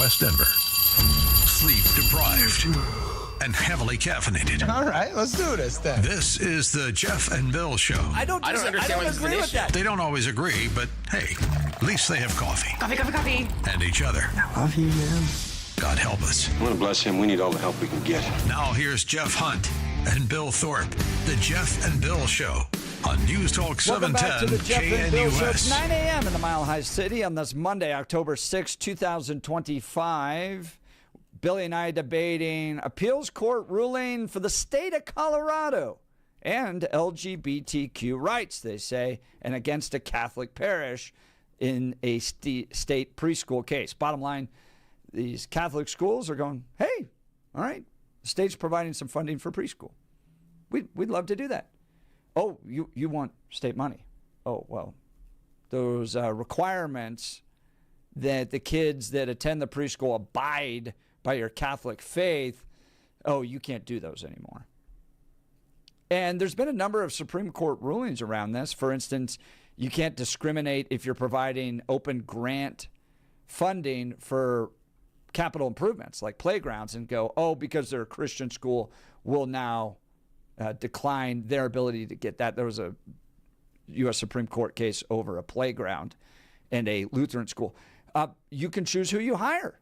West Denver. Sleep deprived and heavily caffeinated. All right, let's do this then. This is the Jeff and Bill Show. I don't understand why this is an agree with issue. that. They don't always agree, but hey, at least they have coffee. Coffee. And each other. Love you, man. God help us. I want to bless him. We need all the help we can get. Now here's Jeff Hunt and Bill Thorpe. The Jeff and Bill Show on News Talk Welcome back to 710 the Jeff and Bill Show. It's KNUS. 9 a.m. in the Mile High City on this Monday, October 6, 2025. Billy and I debating appeals court ruling for the state of Colorado and LGBTQ rights, they say, and against a Catholic parish in a state preschool case. Bottom line, these Catholic schools are going, hey, all right, the state's providing some funding for preschool. We'd love to do that. Oh, you want state money? Oh, well, those requirements that the kids that attend the preschool abide by your Catholic faith, oh, you can't do those anymore. And there's been a number of Supreme Court rulings around this. For instance, you can't discriminate if you're providing open grant funding for capital improvements like playgrounds and go, oh, because they're a Christian school, we'll now decline their ability to get that. There was a U.S. Supreme Court case over a playground and a Lutheran school. You can choose who you hire.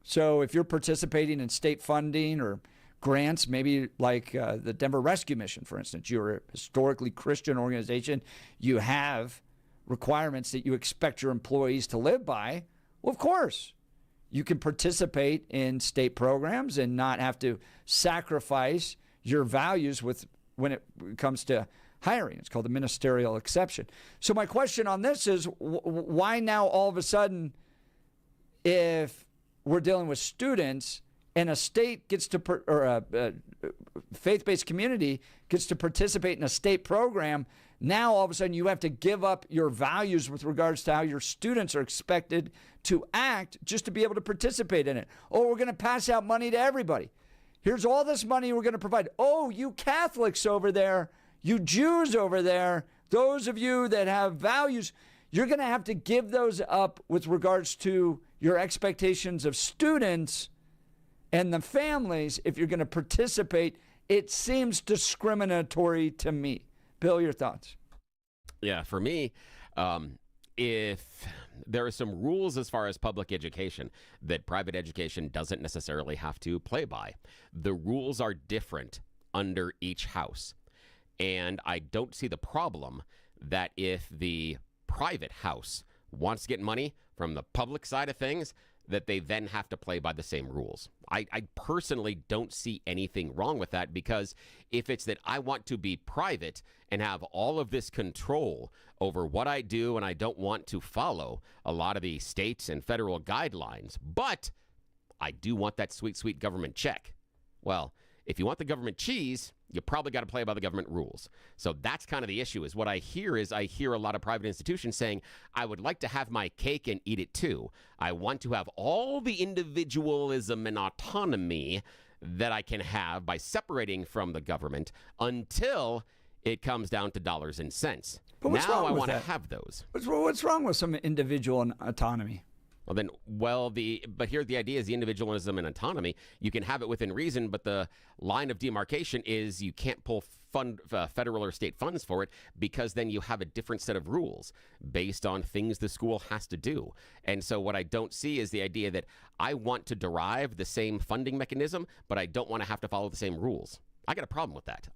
So if you're participating in state funding or grants, maybe like the Denver Rescue Mission, for instance, you're a historically Christian organization, you have requirements that you expect your employees to live by, well, of course, you can participate in state programs and not have to sacrifice your values when it comes to hiring. It's called the ministerial exception. So my question on this is, why now all of a sudden, if we're dealing with students and a state gets to, or a faith-based community gets to participate in a state program, now all of a sudden you have to give up your values with regards to how your students are expected to act just to be able to participate in it. Oh, we're going to pass out money to everybody. Here's all this money we're going to provide. Oh, you Catholics over there, you Jews over there, those of you that have values, you're going to have to give those up with regards to your expectations of students and the families if you're going to participate. It seems discriminatory to me. Bill, your thoughts? Yeah, for me, if there are some rules as far as public education that private education doesn't necessarily have to play by, the rules are different under each house. And I don't see the problem that if the private house wants to get money from the public side of things, that they then have to play by the same rules. I personally don't see anything wrong with that, because if it's that I want to be private and have all of this control over what I do and I don't want to follow a lot of the states and federal guidelines, but I do want that sweet, sweet government check. Well, if you want the government cheese, you probably got to play by the government rules. So that's kind of the issue. Is what I hear a lot of private institutions saying, I would like to have my cake and eat it too. I want to have all the individualism and autonomy that I can have by separating from the government until it comes down to dollars and cents. But what's now wrong I with want to that? have those. What's wrong with some individual autonomy? But here the idea is the individualism and autonomy. You can have it within reason, but the line of demarcation is you can't pull federal or state funds for it, because then you have a different set of rules based on things the school has to do. And so what I don't see is the idea that I want to derive the same funding mechanism, but I don't want to have to follow the same rules. I got a problem with that.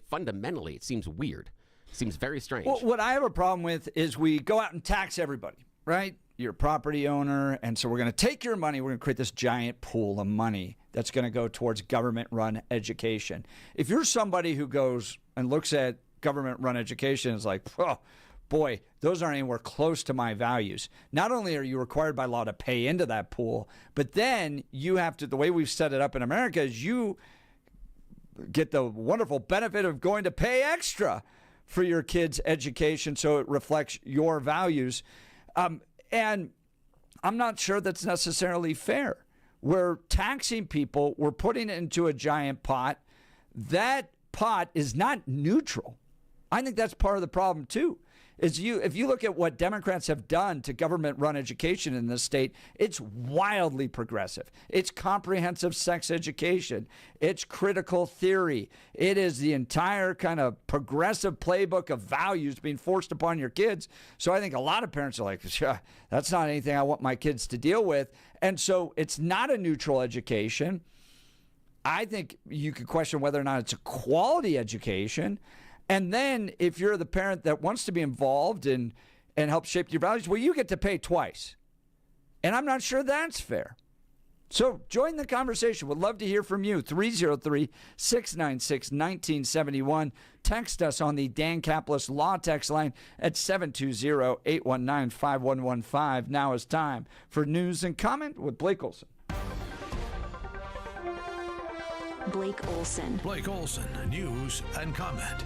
Fundamentally, it seems weird. It seems very strange. Well, what I have a problem with is we go out and tax everybody, right? You're a property owner, and so we're going to take your money. We're going to create this giant pool of money that's going to go towards government-run education. If you're somebody who goes and looks at government-run education and is like, oh, boy, those aren't anywhere close to my values. Not only are you required by law to pay into that pool, but then you have to, the way we've set it up in America is you get the wonderful benefit of going to pay extra for your kids' education so it reflects your values. And I'm not sure that's necessarily fair. We're taxing people. We're putting it into a giant pot. That pot is not neutral. I think that's part of the problem, too, is if you look at what Democrats have done to government-run education in this state, it's wildly progressive. It's comprehensive sex education. It's critical theory. It is the entire kind of progressive playbook of values being forced upon your kids. So I think a lot of parents are like, sure, that's not anything I want my kids to deal with. And so it's not a neutral education. I think you could question whether or not it's a quality education. And then if you're the parent that wants to be involved and help shape your values, well, you get to pay twice. And I'm not sure that's fair. So join the conversation. Would love to hear from you. 303-696-1971. Text us on the Dan Caplis Law Text line at 720-819-5115. Now is time for News and Comment with Blake Olson. Blake Olson. Blake Olson, News and Comment.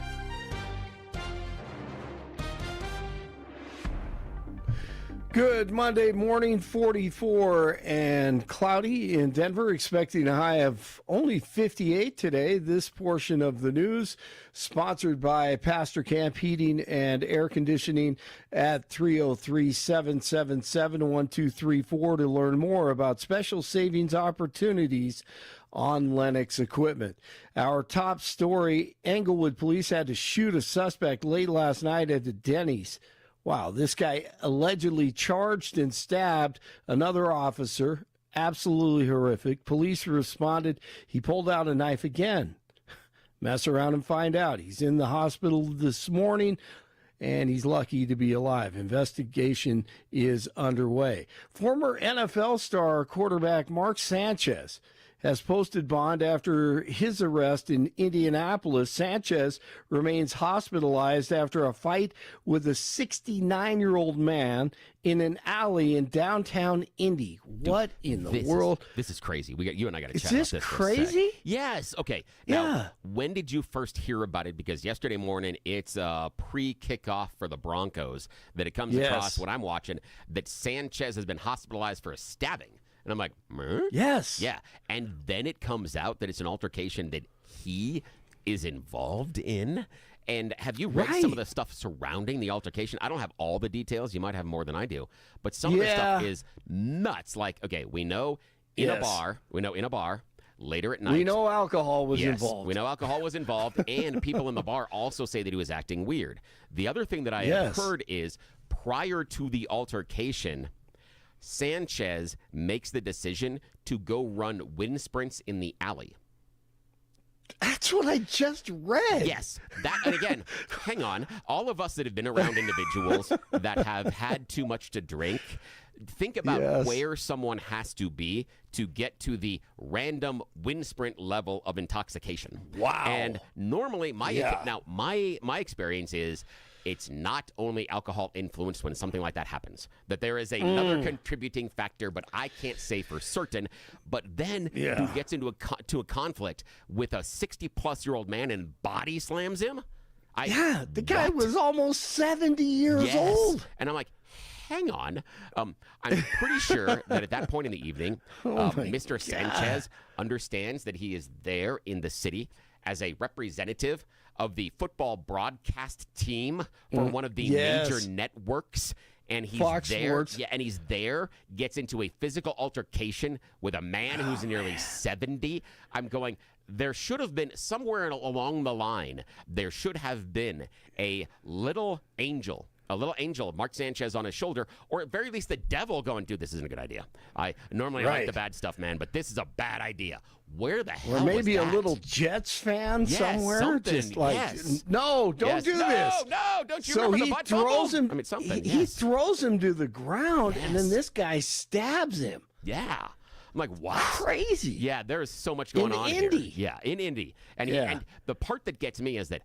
Good Monday morning, 44 and cloudy in Denver, expecting a high of only 58 today. This portion of the news sponsored by Pastor Camp Heating and Air Conditioning at 303-777-1234 to learn more about special savings opportunities on Lennox equipment. Our top story, Englewood police had to shoot a suspect late last night at the Denny's. Wow, this guy allegedly charged and stabbed another officer. Absolutely horrific. Police responded. He pulled out a knife again. Mess around and find out. He's in the hospital this morning, and he's lucky to be alive. Investigation is underway. Former NFL star quarterback Mark Sanchez has posted bond after his arrest in Indianapolis. Sanchez remains hospitalized after a fight with a 69-year-old man in an alley in downtown Indy. What in the world? This is crazy. You and I got to Is chat about this this crazy? Yes. Okay. Yeah. Now, when did you first hear about it? Because yesterday morning, it's a pre-kickoff for the Broncos that it comes across when I'm watching that Sanchez has been hospitalized for a stabbing. And I'm like, Yes. yeah. And then it comes out that it's an altercation that he is involved in. And have you read some of the stuff surrounding the altercation? I don't have all the details. You might have more than I do. But some of the stuff is nuts. Like, okay, we know in a bar, later at night. We know alcohol was involved. We know alcohol was involved. And people in the bar also say that he was acting weird. The other thing that I have heard is prior to the altercation, Sanchez makes the decision to go run wind sprints in the alley. That's what I just read. Yes. And again, hang on. All of us that have been around individuals that have had too much to drink, think about where someone has to be to get to the random wind sprint level of intoxication. Wow. And normally, my experience is it's not only alcohol influenced when something like that happens, that there is another contributing factor, but I can't say for certain. But then who gets into a conflict with a 60-plus-year-old man and body slams him? The guy was almost 70 years old. And I'm like, hang on. I'm pretty sure that at that point in the evening, Mr. Sanchez understands that he is there in the city as a representative of the football broadcast team for one of the major networks. And he's Fox there. Sports. Yeah, and he's there, gets into a physical altercation with a man who's nearly 70. I'm going, there should have been, somewhere along the line, there should have been a little angel of Mark Sanchez on his shoulder, or at very least the devil going, dude, this isn't a good idea. I normally like the bad stuff, man, but this is a bad idea. Where the hell Or maybe was a that? little Jets fan somewhere. Something. Just like, no, don't do no, this. No, don't you So remember he the butt throws bubble? him. I mean, something. He throws him to the ground, and then this guy stabs him. Yeah. I'm like, what? Crazy. Yeah, there is so much going on Indy. here. Yeah, in Indy. And, and the part that gets me is that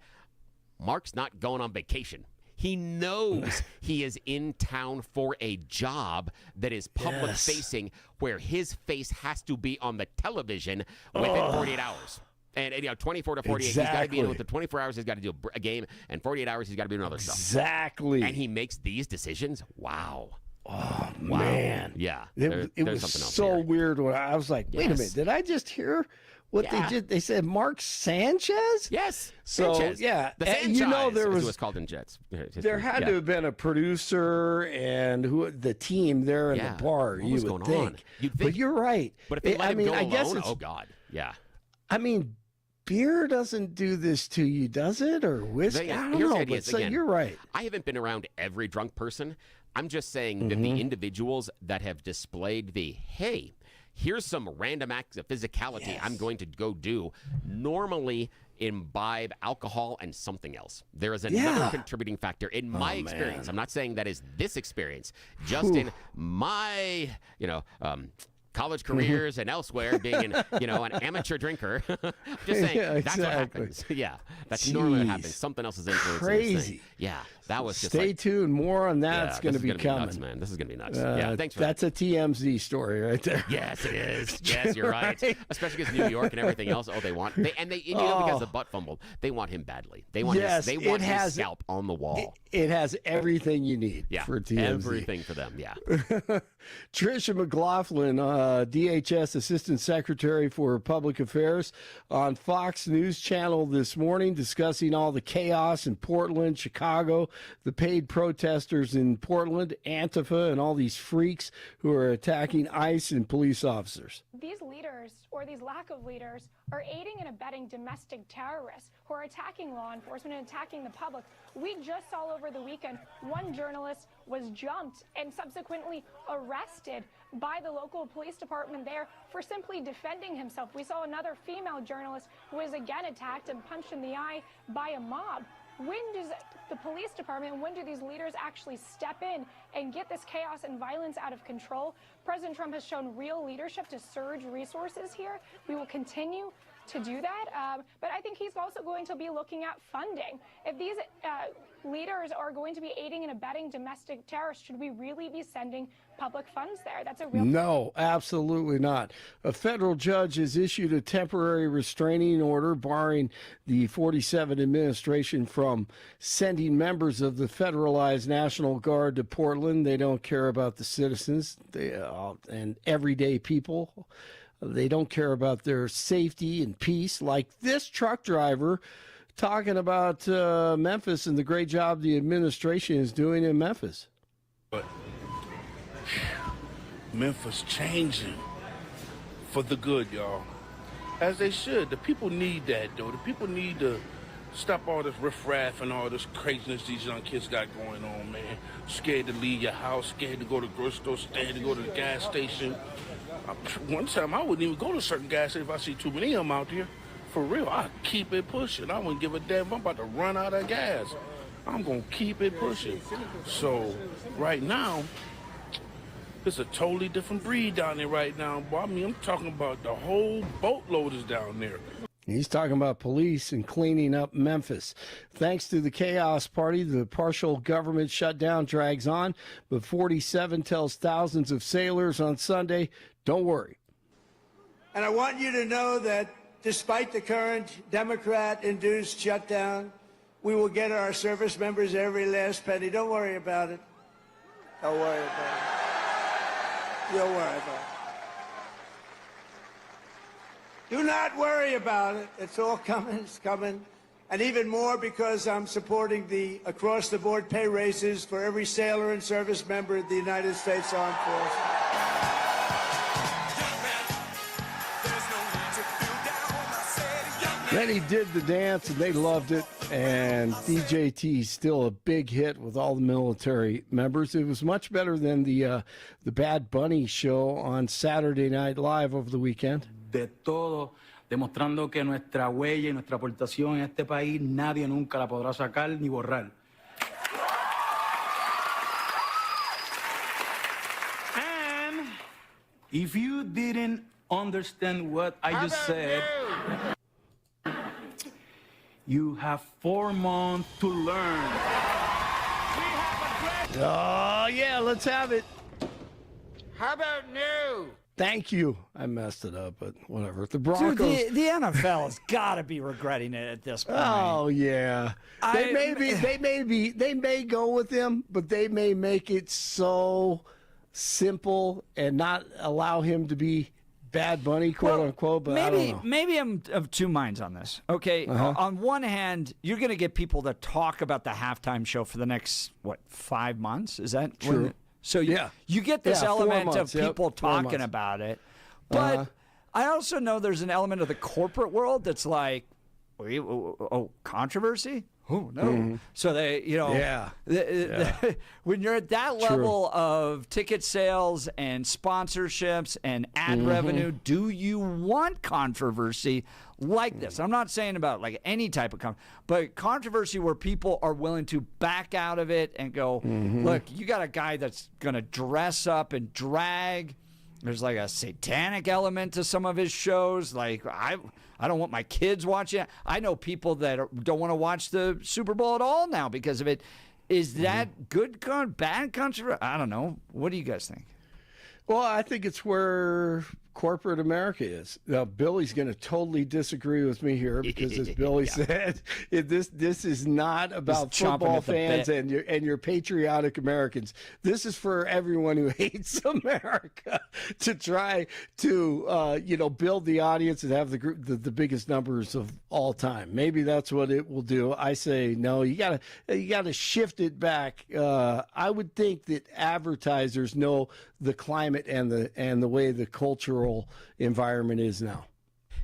Mark's not going on vacation. He knows he is in town for a job that is public facing, where his face has to be on the television within 48 hours. And 24 to 48, he's got to be in with the 24 hours. He's got to do a game, and 48 hours he's got to be doing other stuff. Exactly. And he makes these decisions. Wow. Oh, man. Yeah. It was something else so here. weird when I was like, wait a minute, did I just hear What Yeah. they said Mark Sanchez? Yes. So, Sanchez. yeah, The and Sanchez, there as it was was called in Jets. there had to have been a producer and the team there in Yeah. the bar. What You was would going think. on? You'd But think. you're right. But if they let I him mean, go I guess alone, it's, oh God, yeah. I mean, beer doesn't do this to you, does it? Or whiskey? They- I don't here's the know. idea But is, so again, you're right. I haven't been around every drunk person. I'm just saying that Mm-hmm. the individuals that have displayed the, hey, here's some random acts of physicality I'm going to go do, normally imbibe alcohol and something else. There is another Yeah. contributing factor in my experience. man. I'm not saying that is this experience, just in my, college careers and elsewhere, being an amateur drinker. Just saying, Yeah, that's what exactly. happens. Yeah, that's normally what happens. Jeez. Something else is influencing this Crazy. thing. Yeah, that was just Stay like, tuned. More on yeah, that's going to this is be gonna coming. nuts, man. This is gonna be nuts. Yeah, thanks for that. That's a TMZ story right there. Yes, it is. Yes, you're right. Right. Especially because New York and everything else. Oh, they want because the butt fumbled. They want him badly. They want Yes, his, it they want has- his scalp on the wall. It has everything you need yeah, for TMZ. everything for them. Yeah. Tricia McLaughlin, DHS Assistant Secretary for Public Affairs, on Fox News Channel this morning, discussing all the chaos in Portland, Chicago, the paid protesters in Portland, Antifa, and all these freaks who are attacking ICE and police officers. These leaders, or these lack of leaders, are aiding and abetting domestic terrorists who are attacking law enforcement and attacking the public. We just saw over the weekend one journalist was jumped and subsequently arrested by the local police department there for simply defending himself. We saw another female journalist who was again attacked and punched in the eye by a mob. When does the police department, when do these leaders actually step in and get this chaos and violence out of control? President Trump has shown real leadership to surge resources here. We will continue to do that, but I think he's also going to be looking at funding. If these leaders are going to be aiding and abetting domestic terrorists, should we really be sending public funds there? That's a real No, absolutely not. A federal judge has issued a temporary restraining order barring the 47 administration from sending members of the federalized National Guard to Portland. They don't care about the citizens and everyday people. They don't care about their safety and peace, like this truck driver talking about Memphis and the great job the administration is doing in Memphis. But Memphis changing for the good, y'all. As they should. The people need that, though. The people need to stop all this riffraff and all this craziness these young kids got going on, man. Scared to leave your house, scared to go to the grocery store, scared to go to the gas station. One time I wouldn't even go to certain gas stations if I see too many of them out there. For real, I keep it pushing. I wouldn't give a damn if I'm about to run out of gas. I'm going to keep it pushing. So right now, it's a totally different breed down there right now. Boy, I mean, I'm talking about the whole boatload is down there. He's talking about police and cleaning up Memphis. Thanks to the Chaos Party, the partial government shutdown drags on, but 47 tells thousands of sailors on Sunday, don't worry. And I want you to know that despite the current Democrat-induced shutdown, we will get our service members every last penny. Don't worry about it. Don't worry about it. You'll worry about it. Do not worry about it. It's all coming. It's coming. And even more because I'm supporting the across-the-board pay raises for every sailor and service member of the United States Armed Forces. Then he did the dance, and they loved it. And DJT is still a big hit with all the military members. It was much better than the Bad Bunny show on Saturday Night Live over the weekend. De todo, demostrando que nuestra huella y nuestra aportación en este país nadie nunca la podrá sacar ni borrar. And if you didn't understand what I just said, you have 4 months to learn. Oh, yeah, let's have it. How about new? Thank you. I messed it up, but whatever. The Dude, Broncos. the NFL has got to be regretting it at this point. Oh yeah, they may go with him, but they may make it so simple and not allow him to be Bad Bunny, quote unquote, but I don't know. Maybe I'm of two minds on this. Okay, on one hand, you're going to get people to talk about the halftime show for the next 5 months? Is that true? So you get this 4 element months, of people 4 months. talking about it, but I also know there's an element of the corporate world that's like, controversy? Oh no! So they, when you're at that level of ticket sales and sponsorships and ad revenue, do you want controversy like this? I'm not saying about like any type of but controversy where people are willing to back out of it and go, look, you got a guy that's going to dress up and drag. There's like a satanic element to some of his shows. Like I don't want my kids watching it. I know people that don't want to watch the Super Bowl at all now because of it. Is that good, bad controversy? I don't know. What do you guys think? Well, I think it's where corporate America is. Now, Billy's going to totally disagree with me here because, as Billy said, this is not about football fans and your patriotic Americans. This is for everyone who hates America to try to build the audience and have the biggest numbers of all time. Maybe that's what it will do. I say no. You gotta shift it back. I would think that advertisers know the climate and the way the cultural environment is now.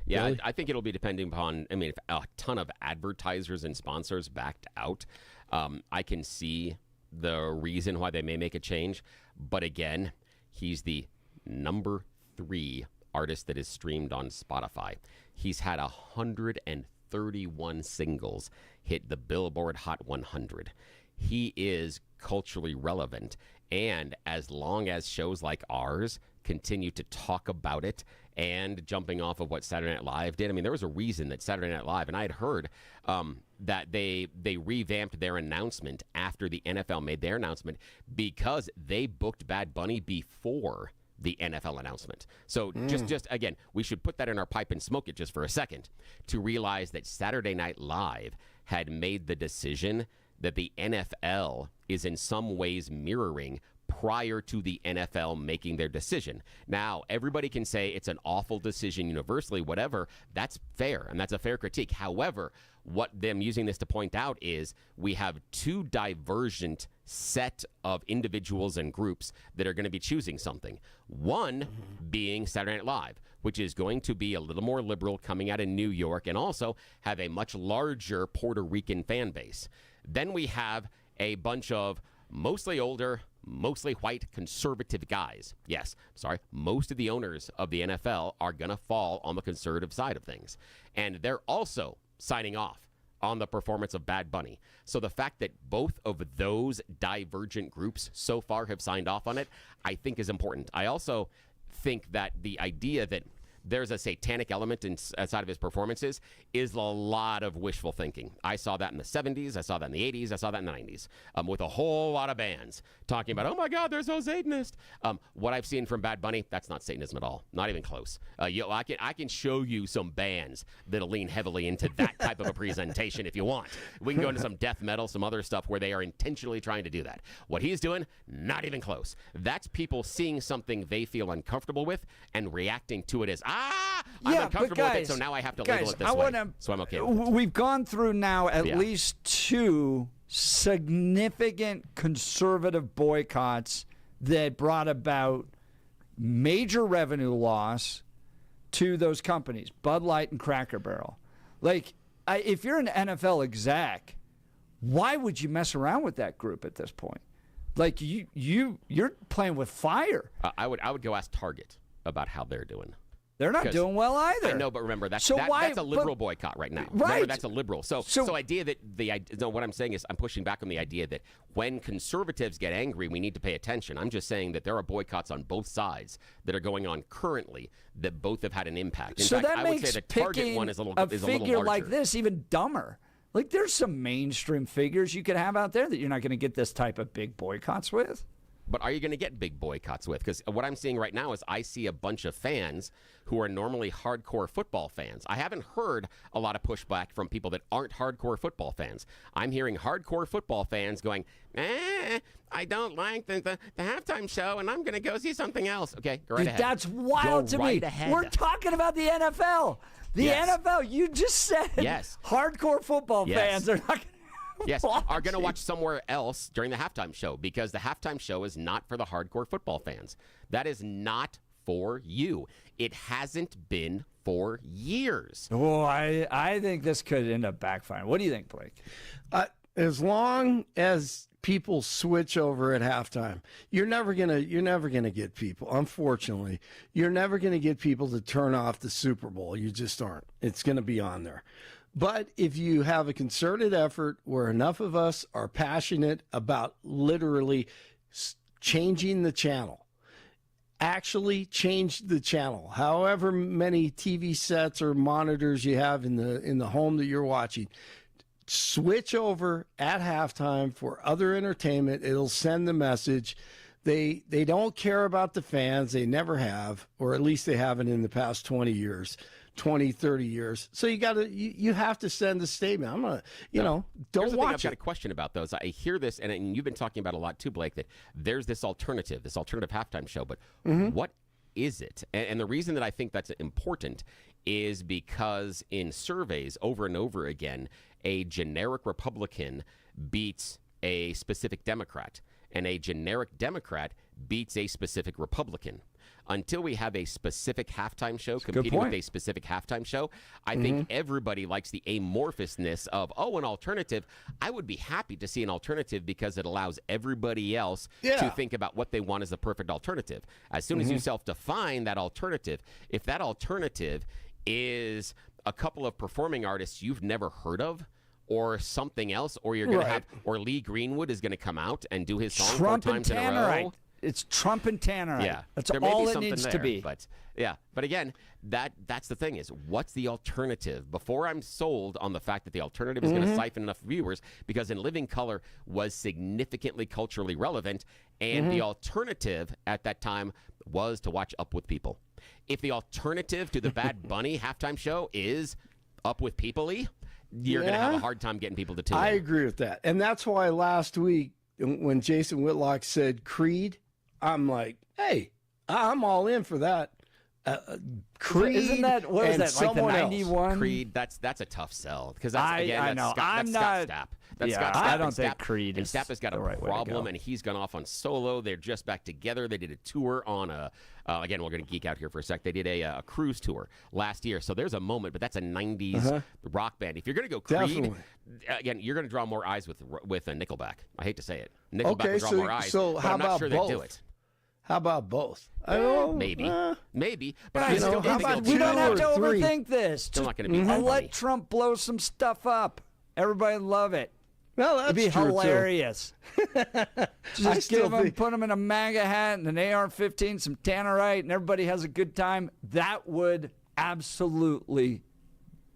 Yeah, really? I think it'll be depending upon, if a ton of advertisers and sponsors backed out, I can see the reason why they may make a change. But again, he's the number 3 artist that is streamed on Spotify. He's had 131 singles hit the Billboard Hot 100. He is culturally relevant. And as long as shows like ours continue to talk about it, and jumping off of what Saturday Night Live did, there was a reason that Saturday Night Live, and I had heard that they revamped their announcement after the NFL made their announcement because they booked Bad Bunny before the NFL announcement. So just again, we should put that in our pipe and smoke it just for a second to realize that Saturday Night Live had made the decision that the NFL is in some ways mirroring prior to the NFL making their decision. Now, everybody can say it's an awful decision universally, whatever. That's fair, and that's a fair critique. However, what them using this to point out is we have 2 divergent set of individuals and groups that are going to be choosing something. One being Saturday Night Live, which is going to be a little more liberal coming out of New York and also have a much larger Puerto Rican fan base. Then we have a bunch of mostly older, mostly white conservative guys. Yes, sorry, most of the owners of the NFL are going to fall on the conservative side of things. And they're also signing off on the performance of Bad Bunny. So the fact that both of those divergent groups so far have signed off on it, I think is important. I also think that the idea that there's a satanic element inside of his performances is a lot of wishful thinking. I saw that in the 70s. I saw that in the 80s. I saw that in the 90s with a whole lot of bands talking about, oh, my God, they're so Satanist. What I've seen from Bad Bunny, that's not Satanism at all. Not even close. I can show you some bands that'll lean heavily into that type of a presentation if you want. We can go into some death metal, some other stuff where they are intentionally trying to do that. What he's doing, not even close. That's people seeing something they feel uncomfortable with and reacting to it as, I'm uncomfortable with it, so now I have to label it this way. So I'm okay with it. We've gone through now at least 2 significant conservative boycotts that brought about major revenue loss to those companies, Bud Light and Cracker Barrel. Like, if you're an NFL exec, why would you mess around with that group at this point? Like, you're playing with fire. I would go ask Target about how they're doing. They're not doing well either. I know, but remember, that's a liberal boycott right now. Right. Remember, that's a liberal. So idea that what I'm saying is I'm pushing back on the idea that when conservatives get angry, we need to pay attention. I'm just saying that there are boycotts on both sides that are going on currently that both have had an impact. In fact, that I would makes say the Target one is a little figure larger. like this even dumber. Like, there's some mainstream figures you could have out there that you're not going to get this type of big boycotts with. But are you going to get big boycotts with? Because what I'm seeing right now is I see a bunch of fans who are normally hardcore football fans. I haven't heard a lot of pushback from people that aren't hardcore football fans. I'm hearing hardcore football fans going, I don't like the halftime show, and I'm going to go see something else. Okay, go right Dude, ahead. that's wild to me. Ahead. We're talking about the NFL. The NFL, you just said hardcore football fans are not going to are going to watch somewhere else during the halftime show because the halftime show is not for the hardcore football fans. That is not for you. It hasn't been for years. Oh, I think this could end up backfiring. What do you think, Blake? As long as people switch over at halftime, you're never gonna get people. Unfortunately, you're never gonna get people to turn off the Super Bowl. You just aren't. It's gonna be on there. But if you have a concerted effort where enough of us are passionate about literally changing the channel, actually change the channel, however many TV sets or monitors you have in the home that you're watching, switch over at halftime for other entertainment. It'll send the message. They don't care about the fans. They never have, or at least they haven't in the past 20 years. 20, 30 years. So you have to send a statement. I'm going to, don't watch I've got a question about those. I hear this, and you've been talking about a lot too, Blake, that there's this alternative halftime show, but what is it? And the reason that I think that's important is because in surveys over and over again, a generic Republican beats a specific Democrat, and a generic Democrat beats a specific Republican. Until we have a specific halftime show competing with a specific halftime show, I think everybody likes the amorphousness of, an alternative. I would be happy to see an alternative because it allows everybody else to think about what they want as the perfect alternative. As soon as you self-define that alternative, if that alternative is a couple of performing artists you've never heard of, or something else, or you're going to have, or Lee Greenwood is going to come out and do his song 4 times in a row. It's Trump and Tannerite. Yeah, that's all it needs to be. But again, that's the thing is, what's the alternative? Before I'm sold on the fact that the alternative is going to siphon enough viewers, because In Living Color was significantly culturally relevant, and the alternative at that time was to watch Up With People. If the alternative to the Bad Bunny halftime show is Up With People-y, you're going to have a hard time getting people to tune in. I agree with that. And that's why last week when Jason Whitlock said Creed, I'm like, hey, I'm all in for that. Creed, isn't that what was that like the 91? Creed, that's a tough sell because that's I'm Scott Stapp. That's Scott Stapp. I don't think Creed is Stapp has got a problem, and he's gone off on solo. They're just back together. They did a tour on again, we're going to geek out here for a sec. They did a cruise tour last year, so there's a moment, but that's a '90s rock band. If you're going to go Creed, again, you're going to draw more eyes with a Nickelback. I hate to say it. Nickelback will draw more eyes. So how I'm not about sure both? they do it. How about both? Maybe. But guys, I still how about we don't have to overthink this. Still not going to be. I'll let Trump blow some stuff up. Everybody love it. Well, that's It'd be true hilarious. Just put them in a MAGA hat and an AR-15, some Tannerite, and everybody has a good time. That would absolutely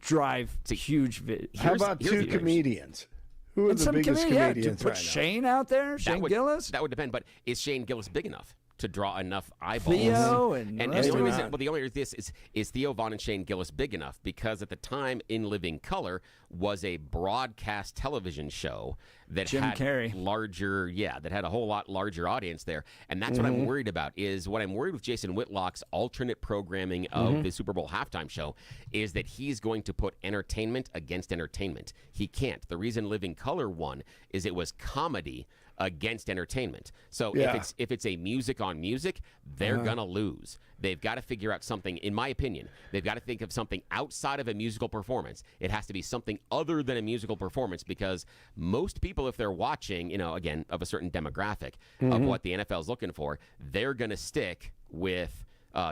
drive huge. How about two comedians? Who are the biggest comedians put Shane out there? Shane Gillis? That would depend, but is Shane Gillis big enough to draw enough eyeballs? Theo and the only reason, the only reason is Theo Vaughn and Shane Gillis big enough because at the time In Living Color was a broadcast television show that had larger, that had a whole lot larger audience there, and that's what I'm worried about. Is what I'm worried with Jason Whitlock's alternate programming of the Super Bowl halftime show is that he's going to put entertainment against entertainment. He can't. The reason Living Color won is it was comedy against entertainment. So if it's a music on music, they're gonna lose. They've got to figure out something, in my opinion, they've got to think of something outside of a musical performance. It has to be something other than a musical performance because most people, if they're watching, again, of a certain demographic of what the NFL is looking for, they're gonna stick with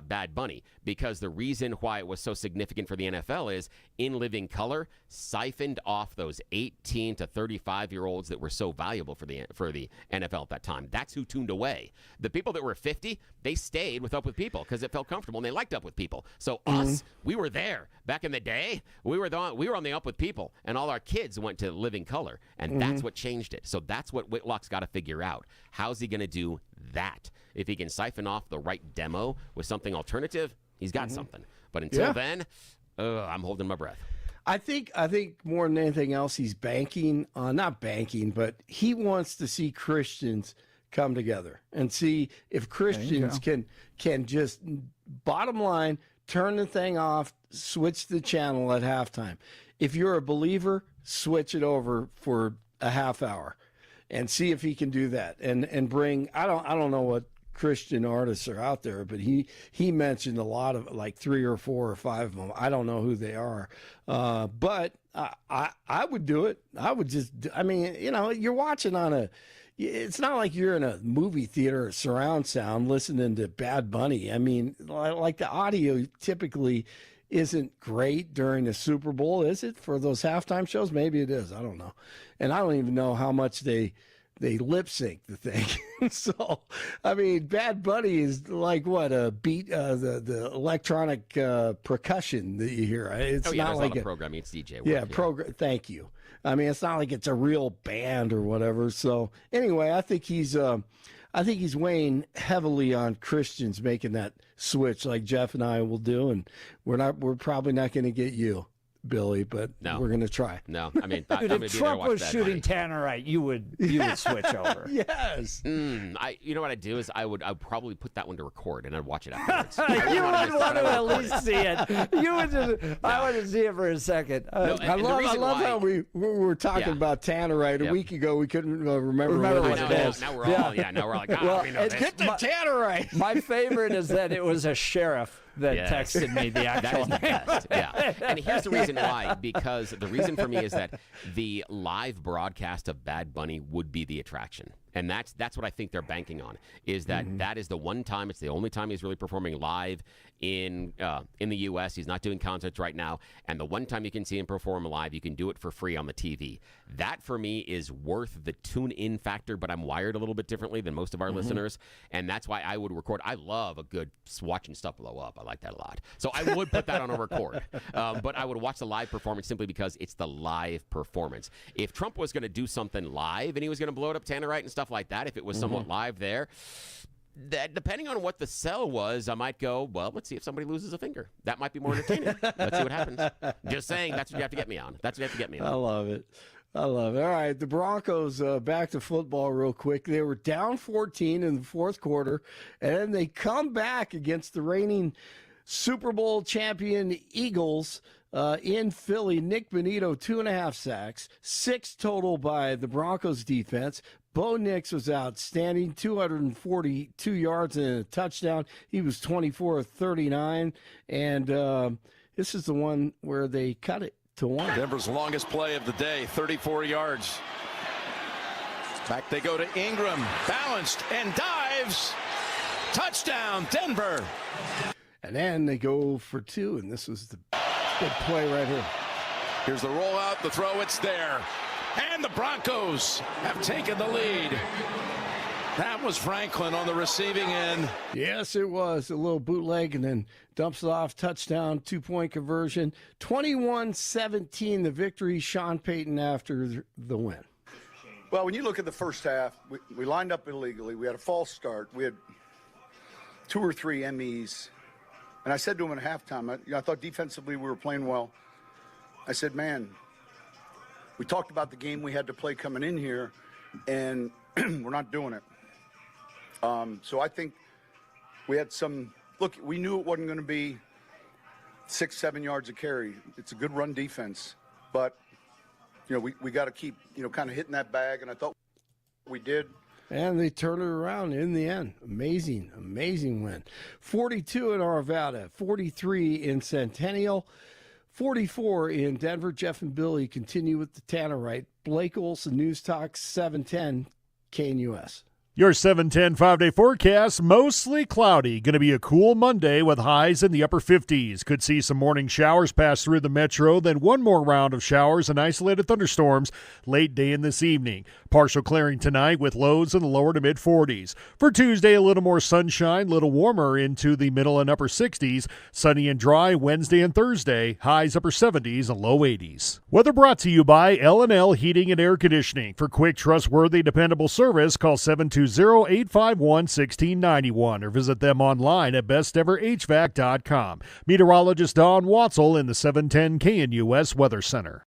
Bad Bunny because the reason why it was so significant for the NFL is in living color siphoned off those 18 to 35-year-olds that were so valuable for the NFL at that time. That's who tuned away. The people that were 50, they stayed with Up With People because it felt comfortable and they liked Up With People. So us, we were there back in the day. We were on the Up With People, and all our kids went to living color, and that's what changed it. So that's what Whitlock's got to figure out. How's he going to do that? If he can siphon off the right demo with something alternative, he's got something. But until then, I'm holding my breath. I think more than anything else, he's banking on, not banking, but he wants to see Christians come together and see if Christians can just, bottom line, turn the thing off, switch the channel at halftime. If you're a believer, switch it over for a half hour and see if he can do that and bring, I don't know what Christian artists are out there, but he mentioned a lot of, like 3 or 4 or 5 of them. I don't know who they are, but I would do it. I would just, I mean, you know, you're watching on a, it's not like you're in a movie theater or surround sound listening to Bad Bunny. I mean, like the audio typically isn't great during the Super Bowl, is it? For those halftime shows, maybe it is. I don't know, and I don't even know how much they lip sync the thing. So, I mean, Bad Bunny is like what a beat, the electronic percussion that you hear. It's not like a programming. It's DJ work. Yeah, program. Thank you. I mean, it's not like it's a real band or whatever. So, anyway, I think he's weighing heavily on Christians making that switch, like Jeff and I will do, and we're probably not going to get you, Billy, but we're going to try. No, I mean, Dude, if Trump was shooting Tannerite, you would switch over. Yes. You know what I'd do is I'd probably put that one to record and I'd watch it afterwards. You would want to at least see it. You would just. I want to see it for a second. I love how we were talking about Tannerite a week ago. We couldn't remember what it was. Now we're all like, we know this. Get the Tannerite. My favorite is that it was a sheriff that texted me the actual name. That is the best, yeah. And here's the reason why. Because the reason for me is that the live broadcast of Bad Bunny would be the attraction. And that's what I think they're banking on, is that that is the one time, it's the only time he's really performing live in the U.S. He's not doing concerts right now. And the one time you can see him perform live, you can do it for free on the TV. That, for me, is worth the tune-in factor, but I'm wired a little bit differently than most of our listeners. And that's why I would record. I love a good watching stuff blow up. I like that a lot. So I would put that on a record. But I would watch the live performance simply because it's the live performance. If Trump was going to do something live and he was going to blow it up Tannerite and stuff like that, if it was somewhat live there, that depending on what the sell was, I might go, well, let's see if somebody loses a finger. That might be more entertaining. Let's see what happens. Just saying, that's what you have to get me on. I love it. All right, the Broncos, back to football real quick. They were down 14 in the fourth quarter, and then they come back against the reigning Super Bowl champion Eagles in Philly. Nick Bonito, 2.5 sacks, 6 total by the Broncos defense. Bo Nix was outstanding, 242 yards and a touchdown. He was 24 of 39, and this is the one where they cut it to 1. Denver's longest play of the day, 34 yards. Back they go to Ingram, balanced and dives. Touchdown, Denver. And then they go for 2, and this was the big play right here. Here's the rollout, the throw, it's there. And the Broncos have taken the lead. That was Franklin on the receiving end. Yes, it was. A little bootleg and then dumps it off. Touchdown, 2-point conversion. 21-17, the victory. Sean Payton after the win. Well, when you look at the first half, we lined up illegally. We had a false start. We had 2 or 3 MEs. And I said to him at halftime, I thought defensively we were playing well. I said, man, we talked about the game we had to play coming in here, and we're not doing it. So I think we had some – look, we knew it wasn't going to be 6-7 yards a carry. It's a good run defense. But, you know, we got to keep, you know, kind of hitting that bag, and I thought we did. And they turned it around in the end. Amazing, amazing win. 42 in Arvada, 43 in Centennial, 44 in Denver. Jeff and Billy continue with the Tannerite. Blake Olson, News Talk 710, KNUS. Your 710 5-day forecast, mostly cloudy. Going to be a cool Monday with highs in the upper 50s. Could see some morning showers pass through the metro, then one more round of showers and isolated thunderstorms late day in this evening. Partial clearing tonight with lows in the lower to mid 40s. For Tuesday, a little more sunshine, a little warmer into the middle and upper 60s. Sunny and dry Wednesday and Thursday, highs upper 70s and low 80s. Weather brought to you by L&L Heating and Air Conditioning. For quick, trustworthy, dependable service, call 720-851-1691 or visit them online at besteverhvac.com. Meteorologist Don Watzel in the 710 KNUS Weather Center.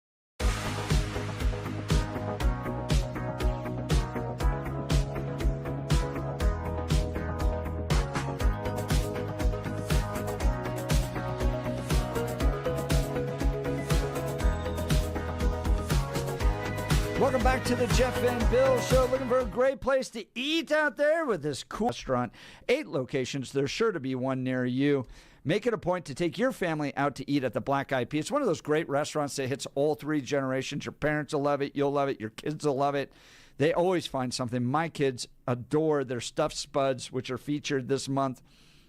Welcome back to the Jeff and Bill Show. Looking for a great place to eat out there with this cool restaurant. 8 locations. There's sure to be one near you. Make it a point to take your family out to eat at the Black Eyed Pea. It's one of those great restaurants that hits all 3 generations. Your parents will love it. You'll love it. Your kids will love it. They always find something. My kids adore their stuffed spuds, which are featured this month.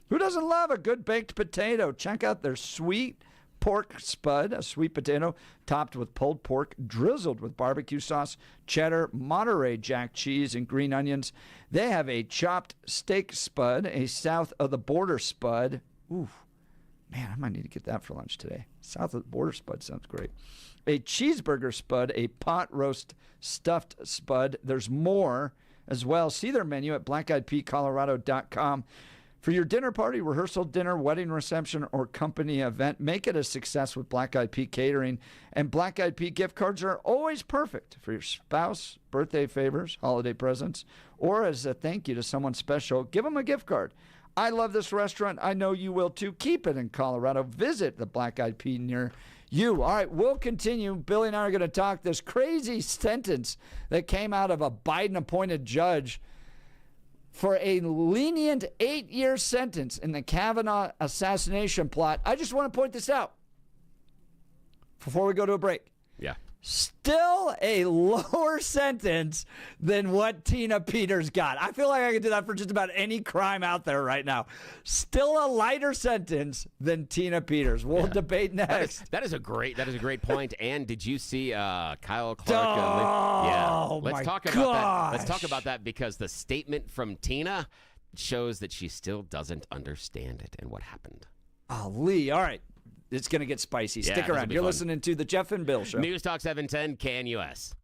Who doesn't love a good baked potato? Check out their sweet pork spud, a sweet potato topped with pulled pork, drizzled with barbecue sauce, cheddar, Monterey Jack cheese, and green onions. They have a chopped steak spud, a south of the border spud. Ooh, man, I might need to get that for lunch today. South of the border spud sounds great. A cheeseburger spud, a pot roast stuffed spud. There's more as well. See their menu at blackeyedpeacolorado.com. For your dinner party, rehearsal dinner, wedding reception, or company event, make it a success with Black Eyed Pea Catering. And Black Eyed Pea gift cards are always perfect for your spouse, birthday favors, holiday presents, or as a thank you to someone special. Give them a gift card. I love this restaurant. I know you will too. Keep it in Colorado. Visit the Black Eyed Pea near you. All right, we'll continue. Billy and I are going to talk this crazy sentence that came out of a Biden-appointed judge for a lenient 8-year sentence in the Kavanaugh assassination plot. I just want to point this out before we go to a break. Yeah. Still a lower sentence than what Tina Peters got. I feel like I could do that for just about any crime out there right now. Still a lighter sentence than Tina Peters. We'll debate next. That is a great point. And did you see Kyle Clark? Let's talk about that. Let's talk about that because the statement from Tina shows that she still doesn't understand it and what happened. Oh, Lee. All right. It's going to get spicy. Stick around. You're listening to the Jeff and Bill Show. News Talk 710 KNUS.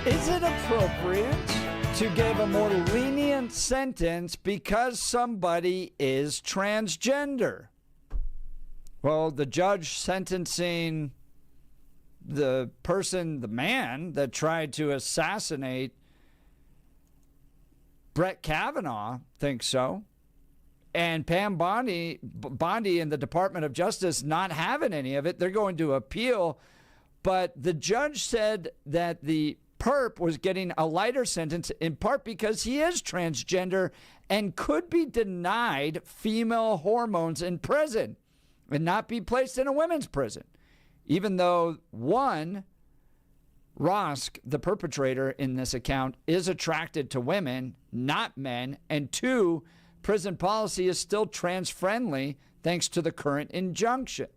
Is it appropriate to give a more lenient sentence because somebody is transgender? Well, the judge sentencing the man that tried to assassinate Brett Kavanaugh thinks so. And Pam Bondi in the Department of Justice not having any of it. They're going to appeal. But the judge said that the perp was getting a lighter sentence in part because he is transgender and could be denied female hormones in prison and not be placed in a women's prison. Even though, one, Rosk, the perpetrator in this account, is attracted to women, not men, and two, prison policy is still trans-friendly thanks to the current injunction.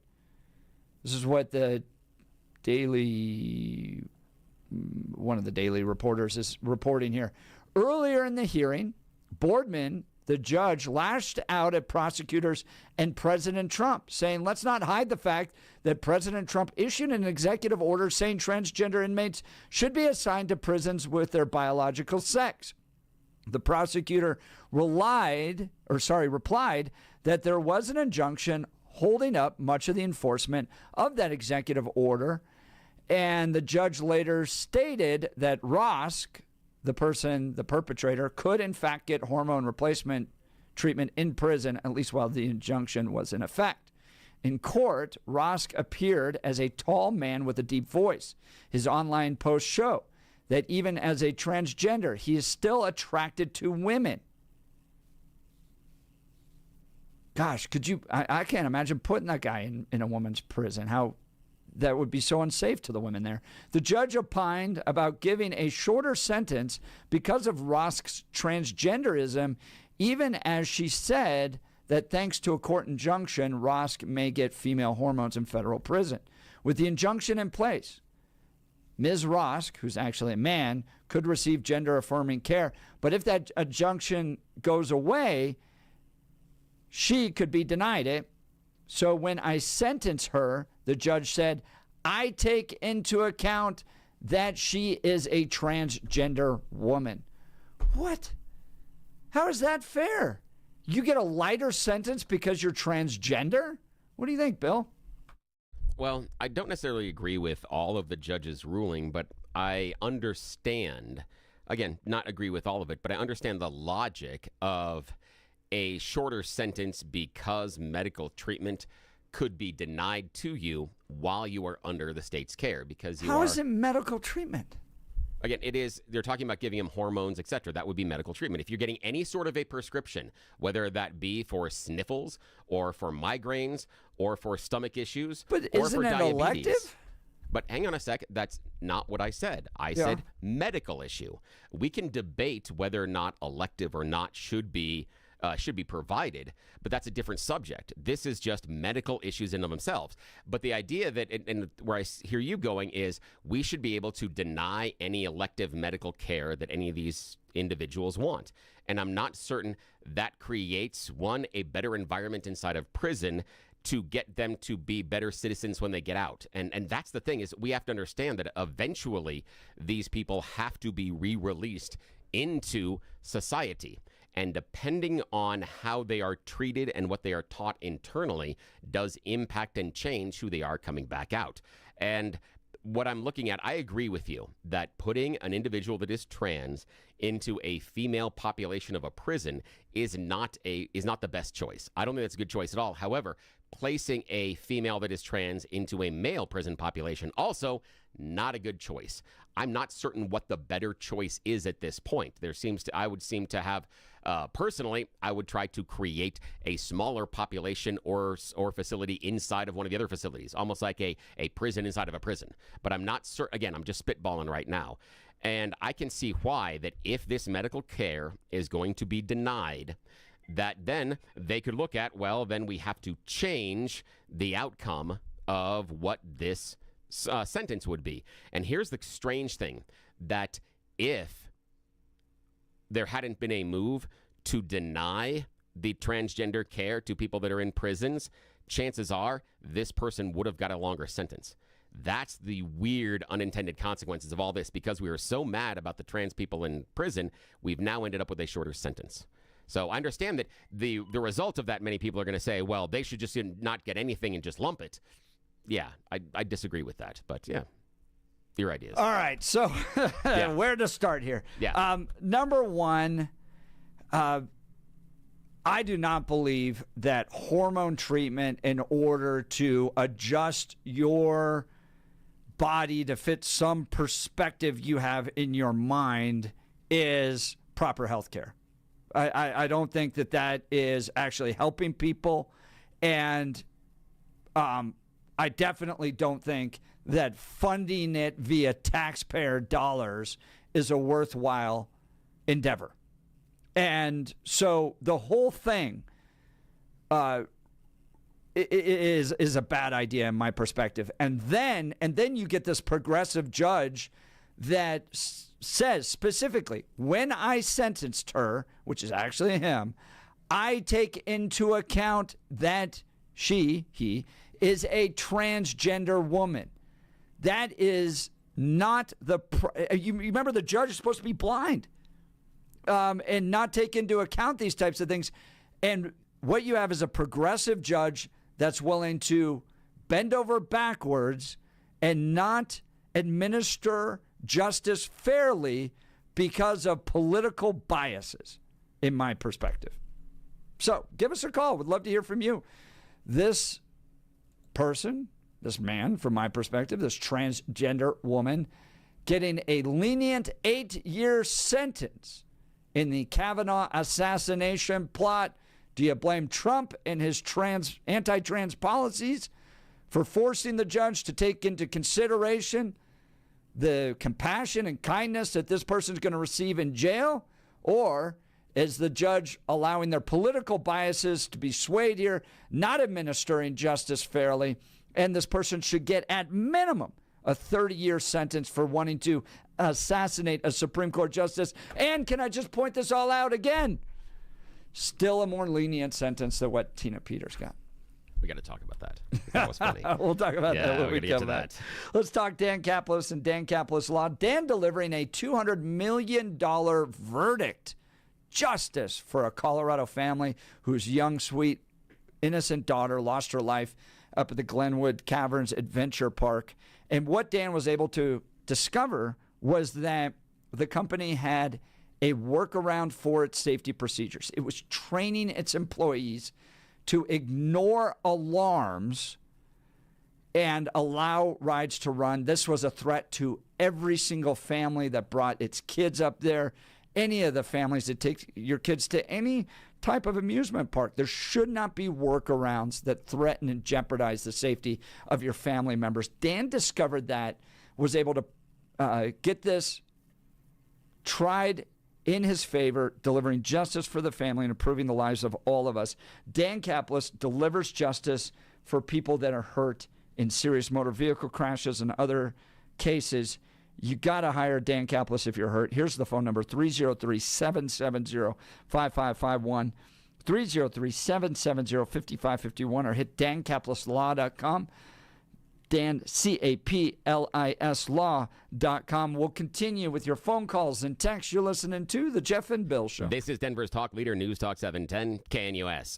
This is what one of the daily reporters is reporting here. Earlier in the hearing, Boardman, the judge, lashed out at prosecutors and President Trump, saying, let's not hide the fact that President Trump issued an executive order saying transgender inmates should be assigned to prisons with their biological sex. The prosecutor replied that there was an injunction holding up much of the enforcement of that executive order. And the judge later stated that Rosk, the perpetrator, could in fact get hormone replacement treatment in prison, at least while the injunction was in effect. In court, Rosk appeared as a tall man with a deep voice. His online posts show that even as a transgender, he is still attracted to women. Gosh, I can't imagine putting that guy in a woman's prison. How that would be so unsafe to the women there. The judge opined about giving a shorter sentence because of Rosk's transgenderism, even as she said that thanks to a court injunction, Rosk may get female hormones in federal prison. With the injunction in place, Ms. Rosk, who's actually a man, could receive gender-affirming care. But if that injunction goes away, she could be denied it. So when I sentence her, the judge said, I take into account that she is a transgender woman. What? How is that fair? You get a lighter sentence because you're transgender? What do you think, Bill? Well, I don't necessarily agree with all of the judge's ruling, but I understand, again, not agree with all of it, but I understand the logic of a shorter sentence because medical treatment could be denied to you while you are under the state's care. Because How is it medical treatment? Again, they're talking about giving him hormones, etc. That would be medical treatment. If you're getting any sort of a prescription, whether that be for sniffles or for migraines or for stomach issues or isn't for it diabetes. Elective? But hang on a sec. That's not what I said. I said medical issue. We can debate whether or not elective or not should be provided, but that's a different subject. This is just medical issues in of themselves. But the idea that, and where I hear you going, is we should be able to deny any elective medical care that any of these individuals want. And I'm not certain that creates, one, a better environment inside of prison to get them to be better citizens when they get out. And that's the thing, is we have to understand that eventually these people have to be re-released into society. And depending on how they are treated and what they are taught internally does impact and change who they are coming back out. And what I'm looking at, I agree with you that putting an individual that is trans into a female population of a prison is not the best choice. I don't think that's a good choice at all. However, placing a female that is trans into a male prison population, also not a good choice. I'm not certain what the better choice is at this point. I would seem to have, personally, I would try to create a smaller population or facility inside of one of the other facilities, almost like a prison inside of a prison. But I'm not certain. Again, I'm just spitballing right now. And I can see why that if this medical care is going to be denied, that then they could look at, well, then we have to change the outcome of what this sentence would be. And here's the strange thing, that if there hadn't been a move to deny the transgender care to people that are in prisons, chances are this person would have got a longer sentence. That's the weird unintended consequences of all this, because we were so mad about the trans people in prison, we've now ended up with a shorter sentence. So I understand that the result of that, many people are going to say, well, they should just not get anything and just lump it. Yeah, I disagree with that. But yeah, your ideas. All right, so where to start here? Yeah. Number one, I do not believe that hormone treatment in order to adjust your body to fit some perspective you have in your mind is proper health care. I don't think that is actually helping people. And I definitely don't think that funding it via taxpayer dollars is a worthwhile endeavor. And so the whole thing is a bad idea in my perspective. And then you get this progressive judge that says specifically, when I sentenced her, which is actually him, I take into account that he is a transgender woman. That is not you remember the judge is supposed to be blind. And not take into account these types of things. And what you have is a progressive judge that's willing to bend over backwards and not administer justice fairly because of political biases, in my perspective. So give us a call. We'd love to hear from you. This person, this man, from my perspective, this transgender woman, getting a lenient 8-year sentence in the Kavanaugh assassination plot. Do you blame Trump and his anti-trans policies for forcing the judge to take into consideration the compassion and kindness that this person is going to receive in jail? Or is the judge allowing their political biases to be swayed here, not administering justice fairly, and this person should get at minimum a 30-year sentence for wanting to assassinate a Supreme Court justice? And can I just point this all out again? Still a more lenient sentence than what Tina Peters got. We got to talk about that. That was funny. We'll talk about that when we get to come back. that. Let's talk Dan Caplis and Dan Caplis Law. Dan delivering a $200 million verdict, justice for a Colorado family whose young, sweet, innocent daughter lost her life up at the Glenwood Caverns Adventure Park. And what Dan was able to discover was that the company had a workaround for its safety procedures. It was training its employees to ignore alarms and allow rides to run. This was a threat to every single family that brought its kids up there, any of the families that take your kids to any type of amusement park. There should not be workarounds that threaten and jeopardize the safety of your family members. Dan discovered that, was able to get this tried in his favor, delivering justice for the family and improving the lives of all of us. Dan Caplis delivers justice for people that are hurt in serious motor vehicle crashes and other cases. You got to hire Dan Caplis if you're hurt. Here's the phone number, 303-770-5551, 303-770-5551, or hit dancaplisLaw.com. Dan, C-A-P-L-I-S law.com. We'll continue with your phone calls and texts. You're listening to The Jeff and Bill Show. This is Denver's talk leader, News Talk 710, KNUS.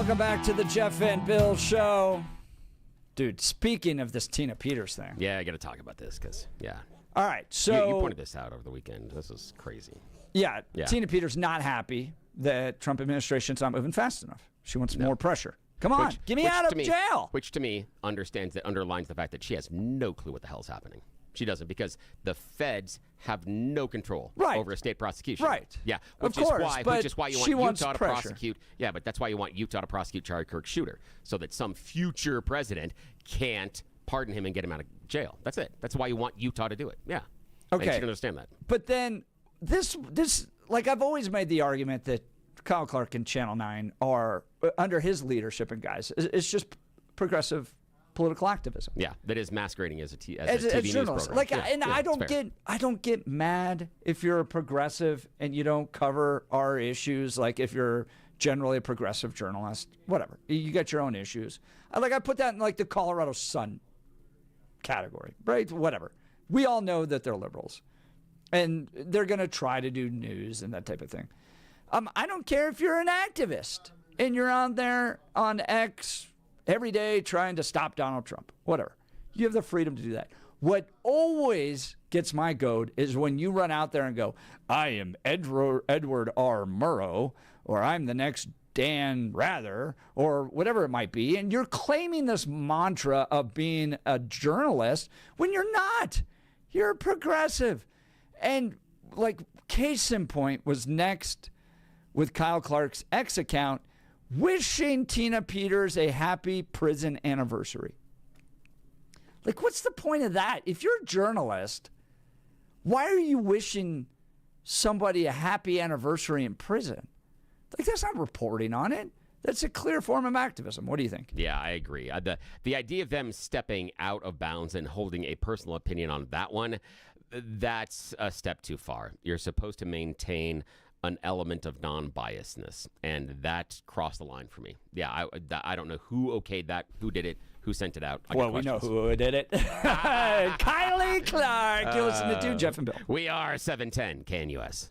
Welcome back to the Jeff and Bill Show. Dude, speaking of this Tina Peters thing. Yeah, I got to talk about this because, All right, so... You pointed this out over the weekend. This is crazy. Yeah, Tina Peters not happy that Trump administration's not moving fast enough. She wants more pressure. Come on, get me out of jail. Which to me underlines the fact that she has no clue what the hell's happening. She doesn't, because the feds have no control over a state prosecution. Right. Yeah. Which is why you want Utah to pressure. prosecute. Yeah, but that's why you want Utah to prosecute Charlie Kirk Shooter, so that some future president can't pardon him and get him out of jail. That's it. That's why you want Utah to do it. Yeah. Okay. And you can understand that. But then this, like I've always made the argument that Kyle Clark and Channel 9 are, under his leadership and guys, it's just progressive political activism. Yeah, that is masquerading as a TV news journalist. program. I don't get mad if you're a progressive and you don't cover our issues. Like if you're generally a progressive journalist, whatever, you got your own issues. I put that in like the Colorado Sun category, right? Whatever. We all know that they're liberals, and they're going to try to do news and that type of thing. I don't care if you're an activist and you're on there on X every day trying to stop Donald Trump, whatever. You have the freedom to do that. What always gets my goat is when you run out there and go, I am Edward R. Murrow, or I'm the next Dan Rather, or whatever it might be, and you're claiming this mantra of being a journalist when you're not. You're a progressive. And like case in point was next with Kyle Clark's X account, wishing Tina Peters a happy prison anniversary. Like, what's the point of that? If you're a journalist, why are you wishing somebody a happy anniversary in prison? Like, that's not reporting on it. That's a clear form of activism. What do you think? Yeah, I agree. The idea of them stepping out of bounds and holding a personal opinion on that one, that's a step too far. You're supposed to maintain an element of non-biasness, and that crossed the line for me. Yeah, I don't know who okayed that, who did it, who sent it out. Well, we know who did it. Kylie Clark. You listen to Jeff and Bill. We are 710 KNUS.